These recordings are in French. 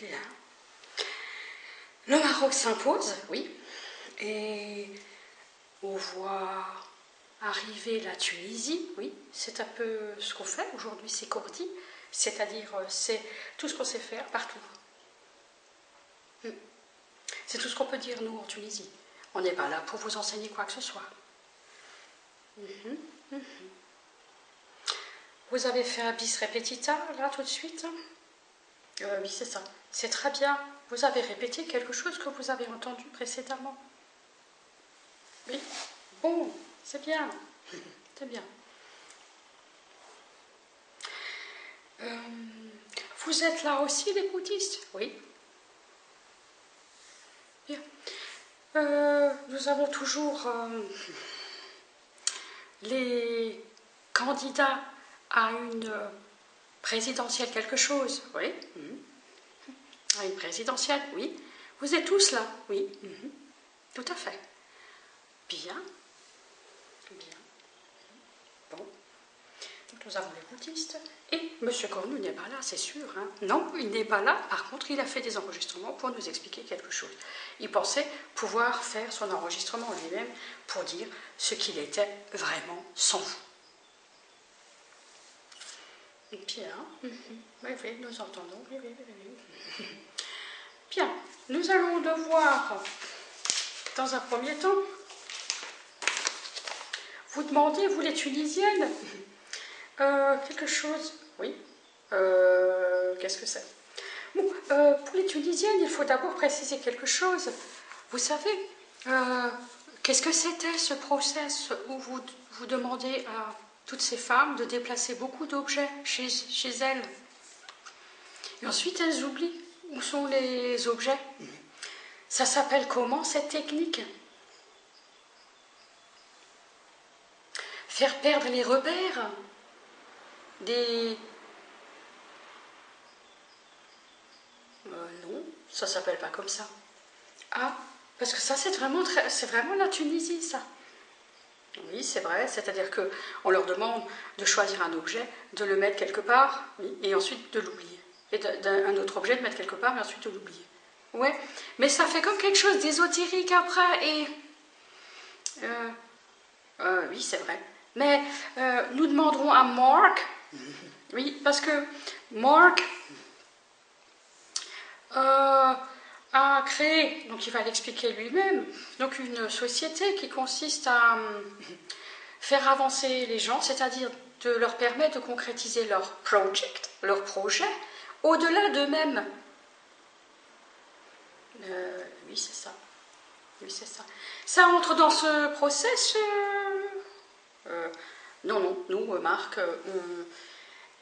Bien. Le Maroc s'impose, oui. Et on voit arriver la Tunisie, oui. C'est un peu ce qu'on fait aujourd'hui, c'est Cordy. C'est-à-dire, c'est tout ce qu'on sait faire partout. C'est tout ce qu'on peut dire, nous, en Tunisie. On n'est pas là pour vous enseigner quoi que ce soit. Vous avez fait un bis repetita, là, tout de suite? Oui, c'est ça. C'est très bien. Vous avez répété quelque chose que vous avez entendu précédemment. Oui. Bon, c'est bien. C'est bien. Vous êtes là aussi, les bouddhistes? Oui. Bien. Nous avons toujours les candidats à une présidentielle quelque chose. Oui. À une présidentielle, oui. Vous êtes tous là, oui. Tout à fait. Bien. Bien. Bon. Donc nous avons les bouddhistes. Et M. Cornu n'est pas là, c'est sûr. Hein. Non, il n'est pas là. Par contre, il a fait des enregistrements pour nous expliquer quelque chose. Il pensait pouvoir faire son enregistrement lui-même pour dire ce qu'il était vraiment sans vous. Bien. Oui, oui, nous entendons. Oui, oui, oui. Bien. Nous allons devoir, dans un premier temps, vous demander, vous les Tunisiennes, quelque chose. Oui. Qu'est-ce que c'est? Bon, pour les Tunisiennes, il faut d'abord préciser quelque chose. Vous savez, qu'est-ce que c'était ce process où vous demandez à toutes ces femmes de déplacer beaucoup d'objets chez elles? Et ensuite, elles oublient où sont les objets. Ça s'appelle comment, cette technique? Faire perdre les repères des... non, ça s'appelle pas comme ça. Ah, parce que ça, c'est vraiment la Tunisie, ça. Oui, c'est vrai, c'est-à-dire qu'on leur demande de choisir un objet, de le mettre quelque part, oui, et ensuite de l'oublier. Et un autre objet de mettre quelque part, et ensuite de l'oublier. Ouais, mais ça fait comme quelque chose d'ésotérique après, et... oui, c'est vrai. Mais nous demanderons à Mark, oui, parce que Mark a créé, donc il va l'expliquer lui-même, donc une société qui consiste à faire avancer les gens, c'est-à-dire de leur permettre de concrétiser leur projet, au-delà d'eux-mêmes. Oui, c'est ça. Oui, c'est ça. Ça entre dans ce process non, nous, Marc,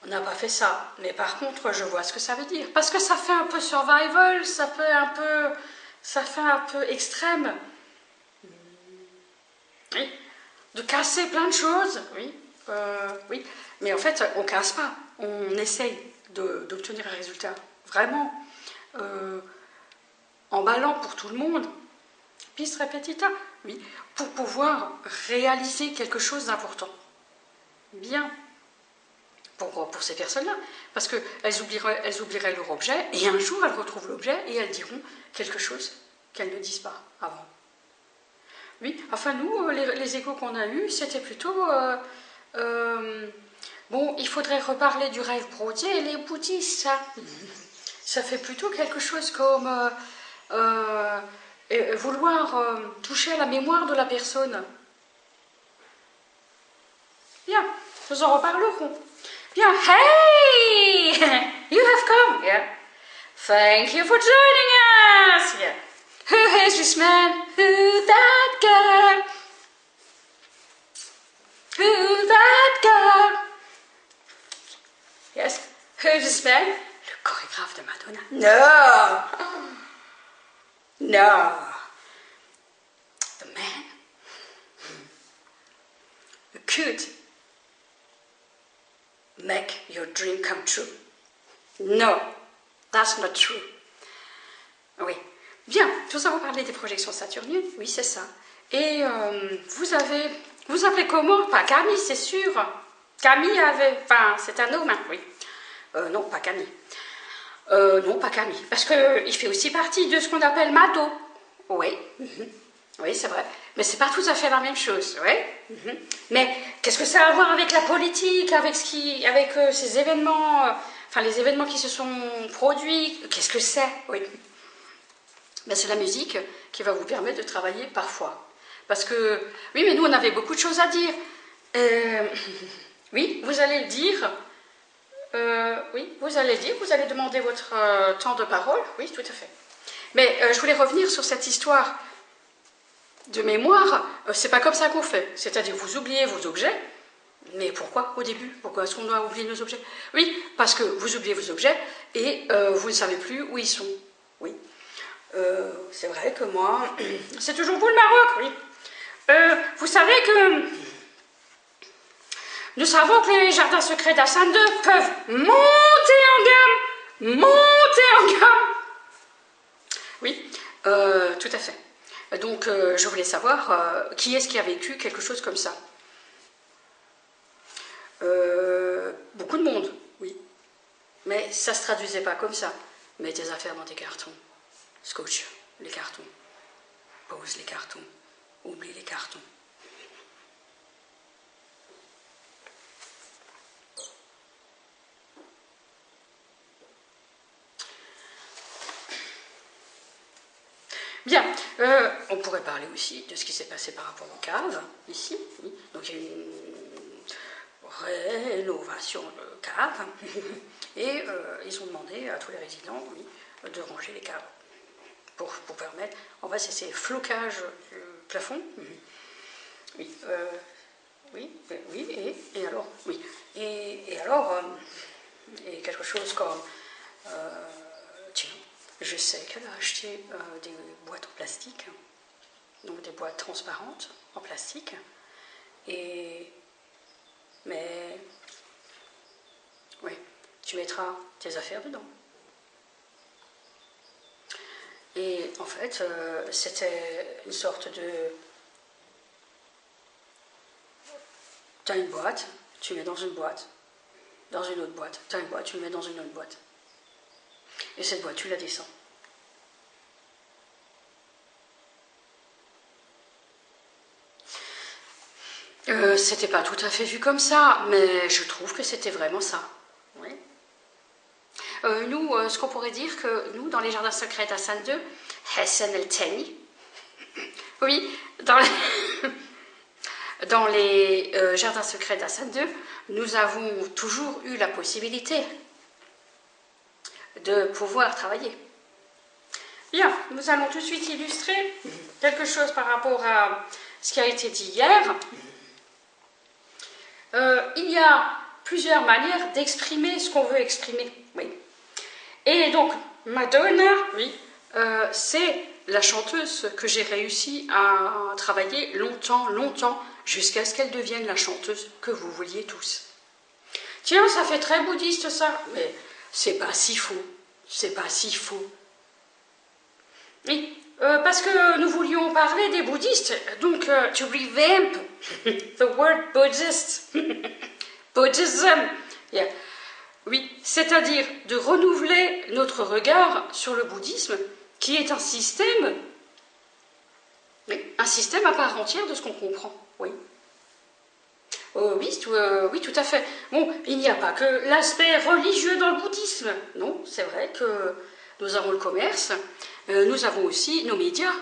on n'a pas fait ça. Mais par contre, je vois ce que ça veut dire. Parce que ça fait un peu survival, ça fait un peu extrême. Oui. De casser plein de choses, oui. Oui. Mais en fait, on ne casse pas. On essaye d'obtenir un résultat vraiment emballant pour tout le monde. Bis repetita, oui. Pour pouvoir réaliser quelque chose d'important. Bien. Pour ces personnes-là. Parce qu'elles oublieraient leur objet, et un jour, elles retrouvent l'objet, et elles diront quelque chose qu'elles ne disent pas avant. Oui, enfin nous, les échos qu'on a eus, c'était plutôt... bon, il faudrait reparler du rêve brodé et les bouddhistes, ça. Ça fait plutôt quelque chose comme vouloir toucher à la mémoire de la personne. Bien, nous en reparlerons. Bien, hey! You have come, yeah. Thank you for joining us, yeah. Who is this man? Who that girl? Who that girl? Yes, who is this man? Le chorégraphe de Madonna. No. The man who could make your dream come true. No, that's not true. Oui. Bien, nous avons parlé des projections saturniennes, oui, c'est ça. Et vous appelez comment? Pas Camille, c'est sûr. Camille avait... Enfin, c'est un homme, hein, oui. Non, pas Camille. Non, pas Camille, parce qu'il fait aussi partie de ce qu'on appelle Mado. Oui, oui, c'est vrai. Mais c'est pas tout à fait la même chose, oui. Mais qu'est-ce que ça a à voir avec la politique, avec ces événements, enfin les événements qui se sont produits? Qu'est-ce que c'est? Oui. Ben, c'est la musique qui va vous permettre de travailler parfois. Parce que, oui, mais nous, on avait beaucoup de choses à dire. Oui, vous allez le dire. Oui, vous allez le dire, vous allez demander votre temps de parole. Oui, tout à fait. Mais je voulais revenir sur cette histoire de mémoire. C'est pas comme ça qu'on fait. C'est-à-dire, vous oubliez vos objets. Mais pourquoi au début? Pourquoi est-ce qu'on doit oublier nos objets? Oui, parce que vous oubliez vos objets et vous ne savez plus où ils sont. Oui. C'est vrai que moi... C'est toujours vous le Maroc, oui. Vous savez que... Nous savons que les jardins secrets d'Hassan II peuvent monter en gamme. Monter en gamme. Oui, tout à fait. Donc, je voulais savoir qui est-ce qui a vécu quelque chose comme ça. Beaucoup de monde, oui. Mais ça ne se traduisait pas comme ça. Mets tes affaires dans tes cartons. Scotch les cartons. Pose les cartons. Oublie les cartons. Bien, on pourrait parler aussi de ce qui s'est passé par rapport aux caves, ici. Oui. Donc il y a une rénovation de caves, et ils ont demandé à tous les résidents, oui, de ranger les caves pour permettre, en fait c'est flocage du plafond, oui, oui, et alors, oui, et alors, et quelque chose comme, tiens, je sais qu'elle a acheté des boîtes en plastique, donc des boîtes transparentes en plastique, mais oui, tu mettras tes affaires dedans. Et en fait, c'était une sorte de... Tu as une boîte, tu mets dans une boîte, dans une autre boîte. Tu as une boîte, tu le mets dans une autre boîte. Et cette boîte, tu la descends. C'était pas tout à fait vu comme ça, mais je trouve que c'était vraiment ça. Oui. Nous, ce qu'on pourrait dire que nous, dans les jardins secrets d'Hassan II, Hassan el-Thani, oui, dans les jardins secrets d'Hassan II, nous avons toujours eu la possibilité de pouvoir travailler. Bien, nous allons tout de suite illustrer quelque chose par rapport à ce qui a été dit hier. Il y a plusieurs manières d'exprimer ce qu'on veut exprimer. Oui. Et donc, Madonna, oui, c'est la chanteuse que j'ai réussi à travailler longtemps, jusqu'à ce qu'elle devienne la chanteuse que vous vouliez tous. Tiens, ça fait très bouddhiste ça, mais c'est pas si faux, c'est pas si faux. Oui, parce que nous voulions parler des bouddhistes, donc to revamp the word Buddhist, Buddhism, yeah. Oui, c'est-à-dire de renouveler notre regard sur le bouddhisme, qui est un système à part entière de ce qu'on comprend, oui. Oui, tout à fait. Bon, il n'y a pas que l'aspect religieux dans le bouddhisme. Non, c'est vrai que nous avons le commerce, nous avons aussi nos médias.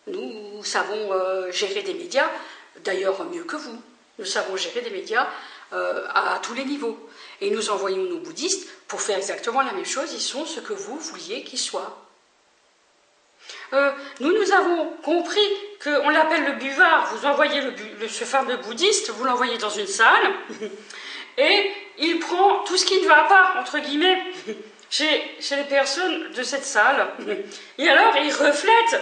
Nous savons gérer des médias, d'ailleurs mieux que vous. Nous savons gérer des médias à tous les niveaux. Et nous envoyons nos bouddhistes pour faire exactement la même chose. Ils sont ce que vous vouliez qu'ils soient. Nous avons compris qu'on l'appelle le buvard. Vous envoyez ce fameux bouddhiste, vous l'envoyez dans une salle, et il prend tout ce qui ne va pas, entre guillemets, chez les personnes de cette salle. Et alors, il reflète.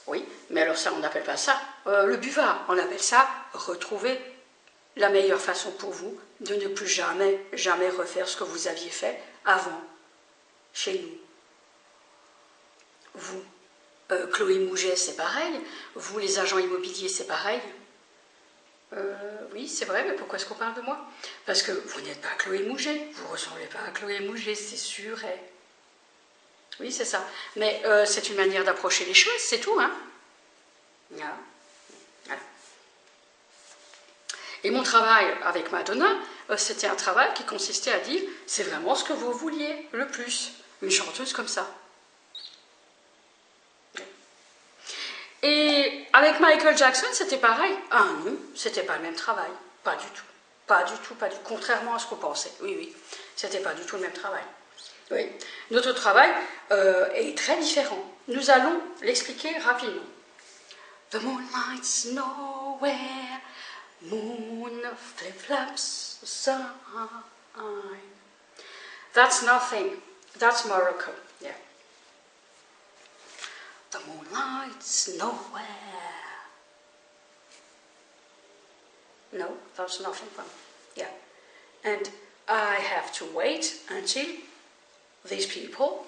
Oui, mais alors ça, on n'appelle pas ça le buvard. On appelle ça retrouver la meilleure façon pour vous de ne plus jamais refaire ce que vous aviez fait avant, chez nous. Vous, Chloé Mouget, c'est pareil. Vous, les agents immobiliers, c'est pareil. Oui, c'est vrai, mais pourquoi est-ce qu'on parle de moi? Parce que vous n'êtes pas Chloé Mouget, vous ne ressemblez pas à Chloé Mouget, c'est sûr. Oui, c'est ça. Mais c'est une manière d'approcher les choses, c'est tout, hein. Voilà. Voilà. Et mon travail avec Madonna, c'était un travail qui consistait à dire, c'est vraiment ce que vous vouliez le plus, une chanteuse comme ça. Et avec Michael Jackson, c'était pareil. Ah non, c'était pas le même travail. Pas du tout. Pas du tout, pas du tout. Contrairement à ce qu'on pensait. Oui, oui. C'était pas du tout le même travail. Oui. Notre travail est très différent. Nous allons l'expliquer rapidement. The moonlight's nowhere. Moon flip-flops sign. That's nothing. That's Morocco. Yeah. The moonlight's nowhere. No, that's nothing fun. Yeah. And I have to wait until these people.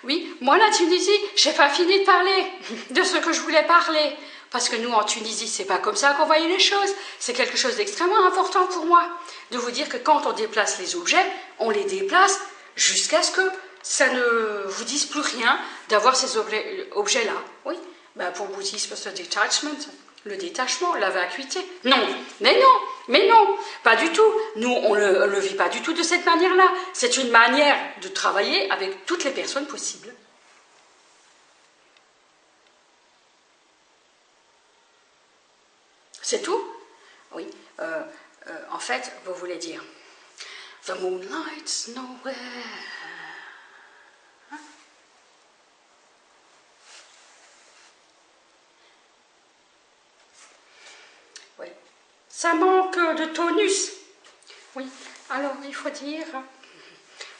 Oui, moi la Tunisie, j'ai pas fini de parler de ce que je voulais parler. Parce que nous en Tunisie, c'est pas comme ça qu'on voyait les choses. C'est quelque chose d'extrêmement important pour moi. De vous dire que quand on déplace les objets, on les déplace jusqu'à ce que ça ne vous dise plus rien d'avoir ces objets-là. Oui, ben pour le bouddhisme, c'est le detachment, le détachement, la vacuité. Non, mais non, pas du tout. Nous, on le vit pas du tout de cette manière-là. C'est une manière de travailler avec toutes les personnes possibles. C'est tout? Oui, en fait, vous voulez dire The moonlight's nowhere. Oui. Ça manque de tonus. Oui, alors il faut dire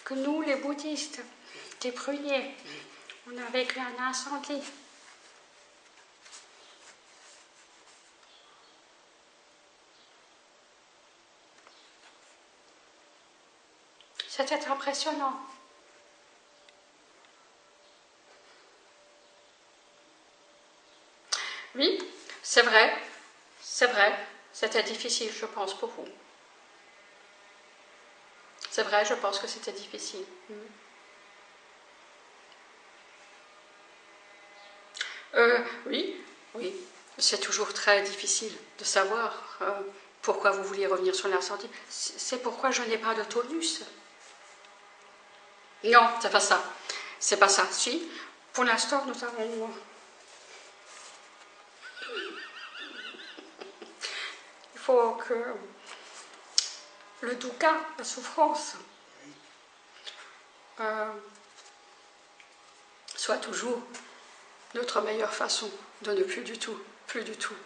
que nous, les bouddhistes, des pruniers, on a vécu un incendie. C'était impressionnant. Oui, c'est vrai, c'était difficile, je pense, pour vous. C'est vrai, je pense que c'était difficile. Oui, c'est toujours très difficile de savoir pourquoi vous vouliez revenir sur l'incendie. C'est pourquoi je n'ai pas de tonus. Non, c'est pas ça. C'est pas ça. Si, pour l'instant, nous avons... Il faut que le dukkha, la souffrance, soit toujours notre meilleure façon de ne plus du tout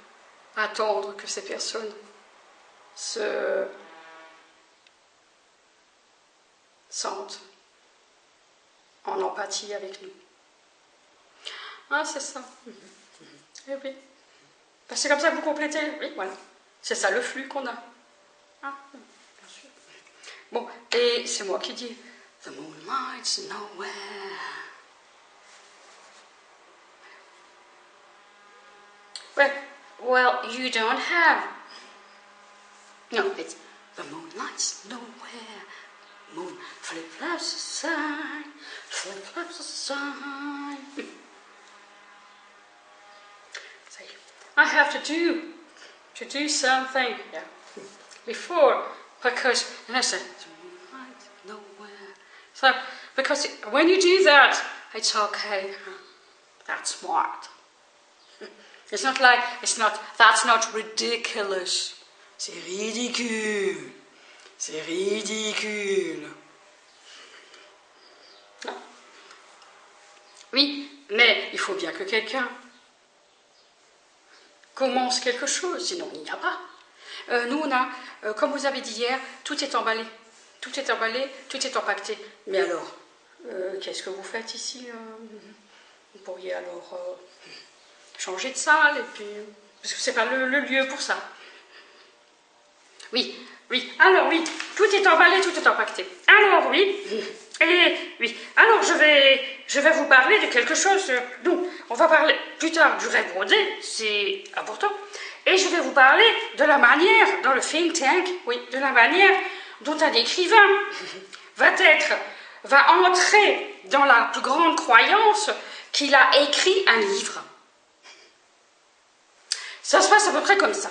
attendre que ces personnes se sentent en empathie avec nous. Ah, c'est ça. Eh oui. Ben, c'est comme ça que vous complétez. Oui, voilà. C'est ça le flux qu'on a. Ah, bien sûr. Bon, et c'est moi qui dis The moonlight's nowhere. Well, you don't have. No, it's the moonlight's nowhere. Moon flip-flops aside, flip-flops aside. So I have to do something before, because listen, the moonlight's nowhere. So because when you do that, it's okay. That's smart. It's not like, that's not ridiculous. C'est ridicule. C'est ridicule. Non. Oui, mais il faut bien que quelqu'un commence quelque chose, sinon il n'y a pas. Nous, on a, comme vous avez dit hier, tout est emballé. Tout est emballé, tout est empaqueté. Mais alors, qu'est-ce que vous faites ici? Vous pourriez alors... changer de salle, et puis, parce que c'est pas le lieu pour ça. Oui, alors oui, tout est emballé, tout est empaqueté. Alors oui, et oui, alors je vais vous parler de quelque chose, donc on va parler plus tard du rêve brodé, c'est important, Et je vais vous parler de la manière, dans le think tank, oui, de la manière dont un écrivain va entrer dans la plus grande croyance qu'il a écrit un livre. Ça se passe à peu près comme ça.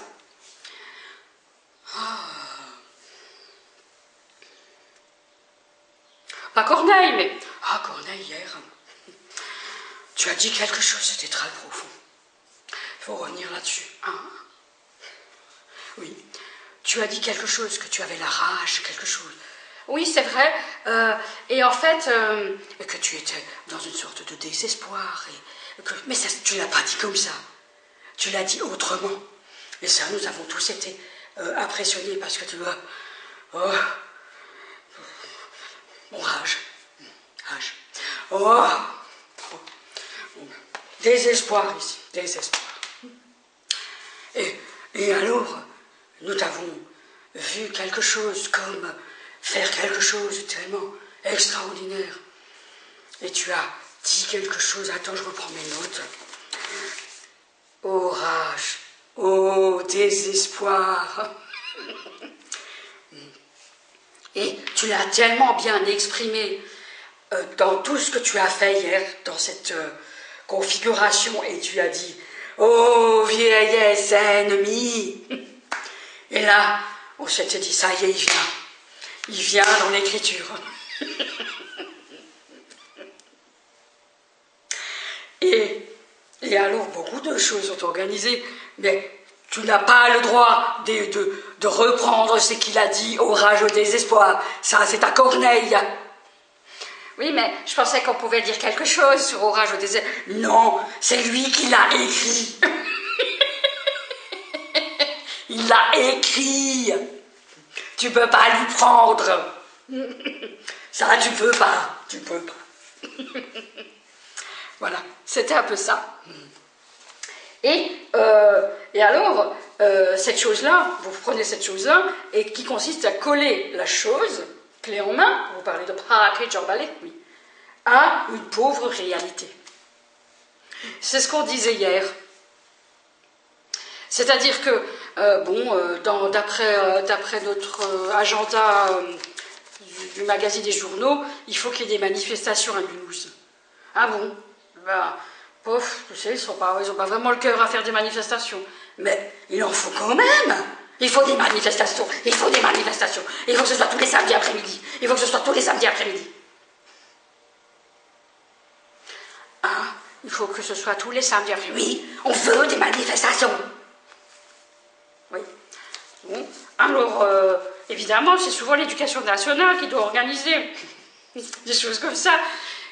Pas Corneille, mais... Ah, Corneille, hier, tu as dit quelque chose, c'était très profond. Il faut revenir là-dessus. Hein? Oui, tu as dit quelque chose, que tu avais la rage, quelque chose. Oui, c'est vrai. Et en fait, que tu étais dans une sorte de désespoir. Mais ça, tu ne l'as pas dit comme ça. Tu l'as dit autrement. Et ça, nous avons tous été impressionnés parce que tu as... Oh, mon rage. Oh, désespoir ici, désespoir. Et alors, nous t'avons vu quelque chose comme faire quelque chose de tellement extraordinaire. Et tu as dit quelque chose, attends, je reprends mes notes. Oh rage, oh désespoir. Et tu l'as tellement bien exprimé dans tout ce que tu as fait hier, dans cette configuration, et tu as dit « Oh, vieillesse ennemie !» Et là, on s'était dit « Ça y est, il vient dans l'écriture. » Et alors, beaucoup de choses sont organisées, mais tu n'as pas le droit de reprendre ce qu'il a dit au rage, au désespoir. Ça, c'est à Corneille. Oui, mais je pensais qu'on pouvait dire quelque chose sur Orage au désespoir. Non, c'est lui qui l'a écrit. Il l'a écrit. Tu peux pas lui prendre. Ça, tu peux pas. Tu peux pas. Voilà, c'était un peu ça. Et alors, cette chose-là, vous prenez cette chose-là, et qui consiste à coller la chose, clé en main, vous parlez de package emballé, oui, à une pauvre réalité. C'est ce qu'on disait hier. C'est-à-dire que, d'après notre agenda du magazine des journaux, il faut qu'il y ait des manifestations à Mulhouse. Ah bon? Ben, pof, tu sais, ils n'ont pas vraiment le cœur à faire des manifestations. Mais il en faut quand même. Il faut des manifestations. Il faut des manifestations. Il faut que ce soit tous les samedis après-midi. Il faut que ce soit tous les samedis après-midi. Hein? Il faut que ce soit tous les samedis après-midi. Oui, on veut des manifestations. Oui. Bon. Alors, évidemment, c'est souvent l'éducation nationale qui doit organiser des choses comme ça.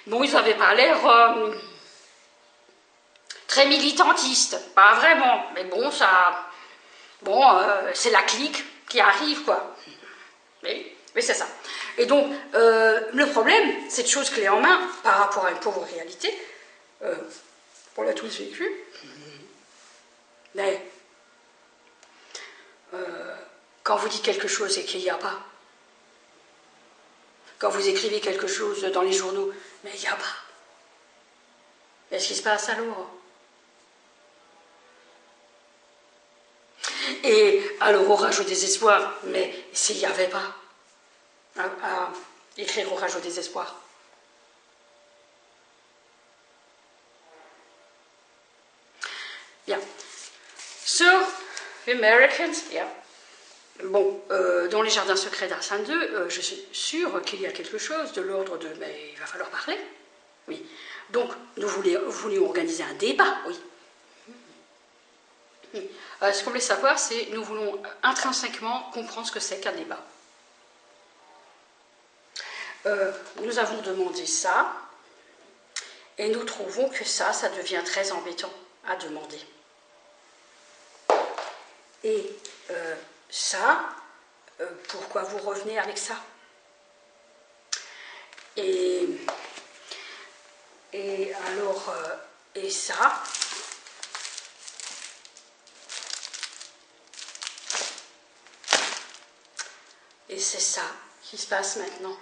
Bon, ils n'avaient pas l'air très militantistes, pas vraiment, mais bon, ça... Bon, c'est la clique qui arrive, quoi. Mais c'est ça. Et donc, le problème, cette chose clé en main, par rapport à une pauvre réalité, on l'a tous vécu, mais quand vous dites quelque chose et qu'il n'y a pas, quand vous écrivez quelque chose dans les journaux, mais il n'y a pas, qu'est-ce qui se passe alors? Et alors, Orage au désespoir, mais s'il n'y avait pas à écrire Orage au désespoir. Bien. Sur Americans, yeah. Bon, dans les jardins secrets d'Arsène II, je suis sûre qu'il y a quelque chose de l'ordre de... Mais il va falloir parler. Oui. Donc, nous voulions organiser un débat, oui. Ce qu'on voulait savoir, c'est nous voulons intrinsèquement comprendre ce que c'est qu'un débat. Nous avons demandé ça, et nous trouvons que ça devient très embêtant à demander. Et pourquoi vous revenez avec ça? Et alors, et ça... Et c'est ça qui se passe maintenant.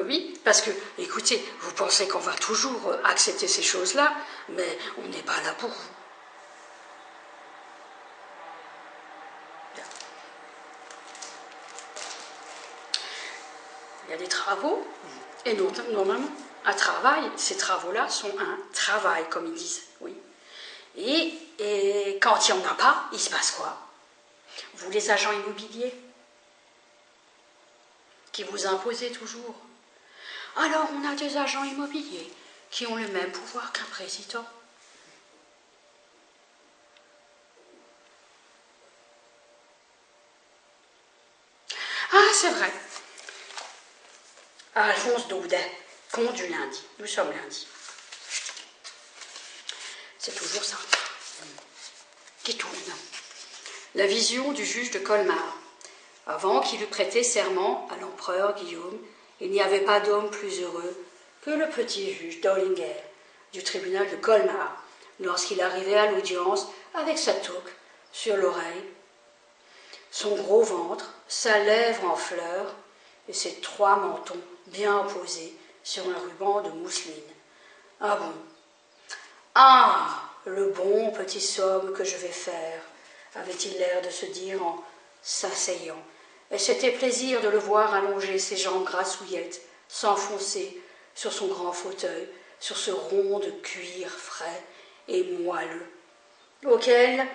Oui, parce que, écoutez, vous pensez qu'on va toujours accepter ces choses-là, mais on n'est pas là pour vous. il y a des travaux, et normalement, un travail, ces travaux-là sont un travail, comme ils disent, oui. Et quand il n'y en a pas, il se passe quoi? Vous, les agents immobiliers, qui vous imposez toujours. Alors, on a des agents immobiliers qui ont le même pouvoir qu'un président. Ah, c'est vrai. Alphonse Daudet, compte du lundi. Nous sommes lundi. C'est toujours ça. Qui tourne. La vision du juge de Colmar. Avant qu'il eût prêté serment à l'empereur Guillaume, il n'y avait pas d'homme plus heureux que le petit juge Dollinger du tribunal de Colmar, lorsqu'il arrivait à l'audience avec sa toque sur l'oreille, son gros ventre, sa lèvre en fleurs et ses 3 mentons bien posés sur un ruban de mousseline. Ah bon? Ah, le bon petit somme que je vais faire, avait-il l'air de se dire en s'asseyant. Et c'était plaisir de le voir allonger ses jambes grassouillettes, s'enfoncer sur son grand fauteuil, sur ce rond de cuir frais et moelleux, auquel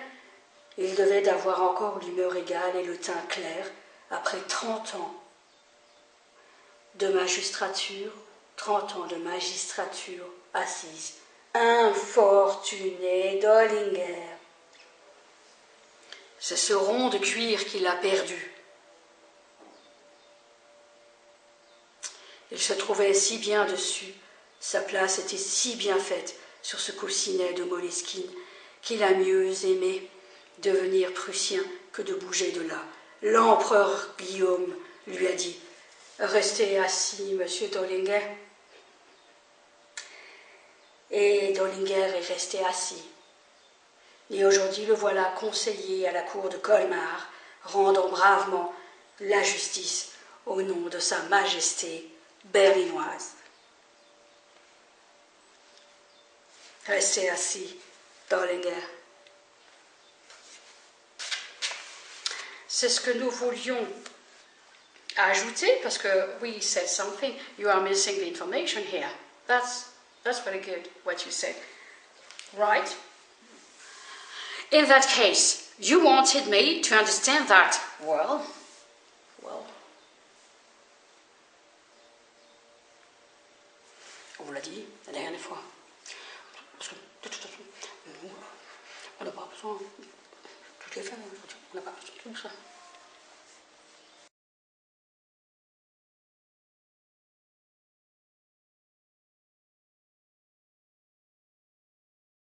il devait d'avoir encore l'humeur égale et le teint clair, après 30 ans de magistrature, 30 ans de magistrature assise. Infortuné Dollinger. C'est ce rond de cuir qu'il a perdu. Il se trouvait si bien dessus, sa place était si bien faite sur ce coussinet de Moleskine qu'il a mieux aimé devenir prussien que de bouger de là. L'empereur Guillaume lui a dit « Restez assis, monsieur Dollinger ». Et Dollinger est resté assis. Et aujourd'hui le voilà conseiller à la cour de Colmar, rendant bravement la justice au nom de sa majesté berlinoise. Restez assis, Dollinger. C'est ce que nous voulions ajouter, parce que we said something. You are missing the information here. That's very good, what you said. Right? In that case, you wanted me to understand that, well, on vous l'a dit la dernière fois. Parce que, de toute façon, nous, on n'a pas besoin de toutes les femmes, on n'a pas besoin de tout ça.